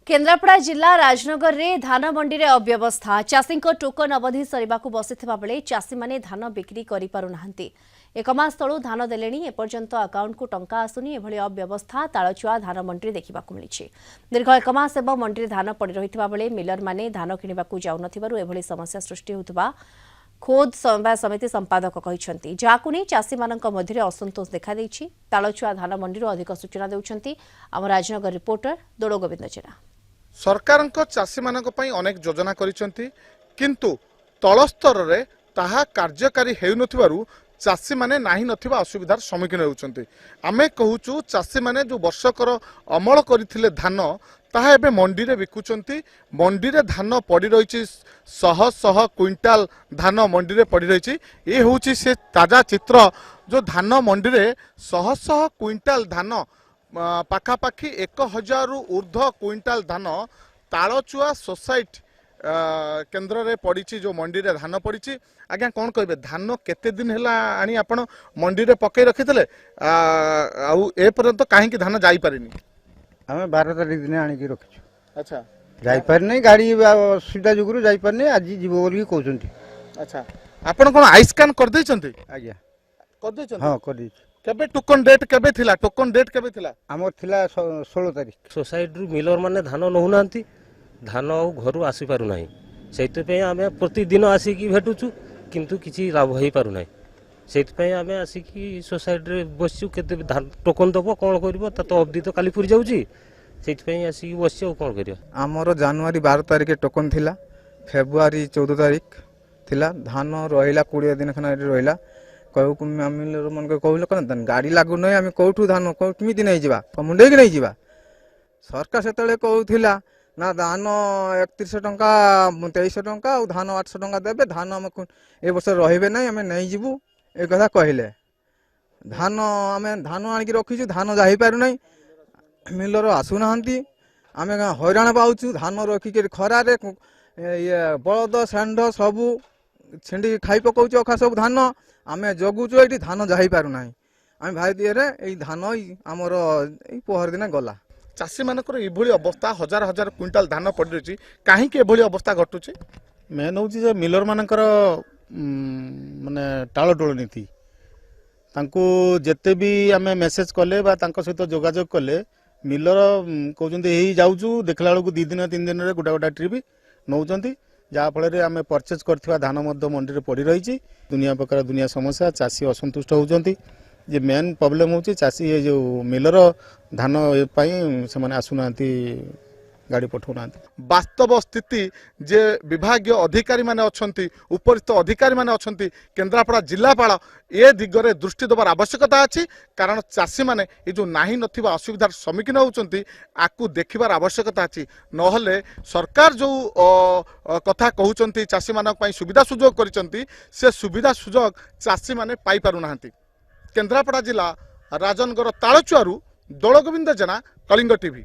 केन्द्रापड़ा जिला राजनगर रे धान मंडी रे अव्यवस्था चाषी टोकन अवधि सरवा बसिथिबा बेले चाषी माने धान बिक्री करि पारु नाहंती। एक मास तळु धान देलेनी एपर्यंत अकाउंट को टंका आसुनी एभली अव्यवस्था तालचुआ धान मंडी देखिबाकु मिलिछि। दीर्घ एक मास एवं मंडी धान पड़ी रहिथिबा बेले मिलर माने धान किनिबाकु जाउ नथिबारु एभली समस्या सृष्टि होतबा खोद समवाय समिति संपादक कहते जहां नहीं चाषी मान मध्य असंतोष देखा देछि। तालचुआ धान मंडी अधिक सूचना देउछंती आम राजनगर रिपोर्टर दोड़ो गोविंद जेना। सरकार चाषी मान अनेक योजना करिसेंती किंतु तल स्तर रे ताहा कार्यकारी हेउ नथिबारु चाषी माने नाही नथिबा असुविधार सम्मुखीन होउछंती। आमे कहूचु चाषी माने जो वर्षकर अमल करथिले धान ताहा एबे मंडी रे बिकुचंती। मंडी रे धान पड़ी रहिछि शह शह क्विंटाल धान मंडी रे पड़ी रहिछि। ए होउछि से ताजा चित्र जो धान मंडी रे शह शह क्विंटाल धान पाखापाखि 1000 रु ऊर्ध्व क्विंटाल धान तालचुआ सोसाइटी केन्द्र रे पड़ी जो मंडी रे धान पड़ी। आज्ञा कौन कहे धान केते दिन है आनी आपण मंडी रे पकई रखिते ए पर्यंत कहीं धान जाई पारिनी? आम 12 तारीख दिन आनिक रखी। अच्छा जाई पारनी गाड़ी असुविधा जुगुरु जाई पारनी आज जीव बोली कहउछंती। अच्छा आपण कोन आई स्कैन कर दैछंती? आज्ञा कर दैछंती। हां कर दैछ। केबे टोकन डेट केबे थिला? टोकन डेट केबे थिला? हमर थिला 16 तारीख। सोसाइटी रु मिलर माने धान नहुनांती धान घर आसी पारु नाही। सेति पे आमे प्रतिदिन आसी की भेटुचु किंतु किछि लाभ होई पारु नाही। सेति पे आमे आसी की सोसाइटी रे बसचु केते धान टोकन दबो कोन करबो त तो अवधि तो काली पुरी जाउची। सेति पे आसी की बसचु कोन करियो। हमर जनवरी 12 तारीख टोकन थिला, फेब्रुआरी 14 तारीख थिला। धान रहिला 20 दिन खना रहिला। कहू मिलर मन के कहले कन गाड़ी लागु नै आमे कोठू धान किमिति नै जिबा मुंडे कि नै जिबा। सरकार सेतले कहउथिला ना धान 3100 टंका 2300 टंका और धान 800 टंका देबे धान हम ए वर्ष रहिबे नै आमे नै जिबु ए कथा कहले। धान आमे धान आनि रखिछु धान जाहि पारु नै मिलर आसु नाहंती। आमे हैरान पाउछु धान रखि के खरा रे ये बळद षांढ सबु छिंडी खाई पकाउछु अखा सब धान आमे जगुछु एठी धान जाहि पारु नै। आमे भाई दिए रे ए धान हमर ए पहर दिन गला। चाषी मानकर एभली अवस्था हजार हजार क्विंटाल धान पड़ी रही कहीं एभली अवस्था घटुची? मेन हूँ जे मिलर मानकर माने टालटोल नीति तांको जेते भी आमे मेसेज कले बा तांको सहित जोगाजोग कले मिलर कहउछन्ते एही जाउछु देखला बेलକୁ 2 दिन 3 दिन रे गोटा गोटा ट्रिप नौचंती जहाँ फल आम परचेज करथिबा धान मध्य मंडी रे पड़ी रही। दुनिया प्रकार दुनिया समस्या चाषी असंतुष्ट होउचंती। जे मेन प्रॉब्लम होची चाषी ये जो मिलर धान से माने आसुनांती गाड़ी पठाउना। वास्तव स्थिति जे विभागीय अधिकारी माने अछंती उपरिस्थ अधिकारी माने अछंती केन्द्रापड़ा जिलापाल ए दिगरे दृष्टि देवार आवश्यकता अछि। कारण चाषी माने ये जो नाही नथिबा असुविधार सम्मुखीन होउचंती आकु देखिबार आवश्यकता अछि। नहले सरकार जो कथा कहउचंती चाषी मानक पई सुविधा सुजोग करिसंती से सुविधा सुजोग चाषी माने पाई पारु नाहंती। केन्द्रापड़ा जिला राजनगर तालचुआरू दोड़ गोविंद जेना, कलिंग टीवी।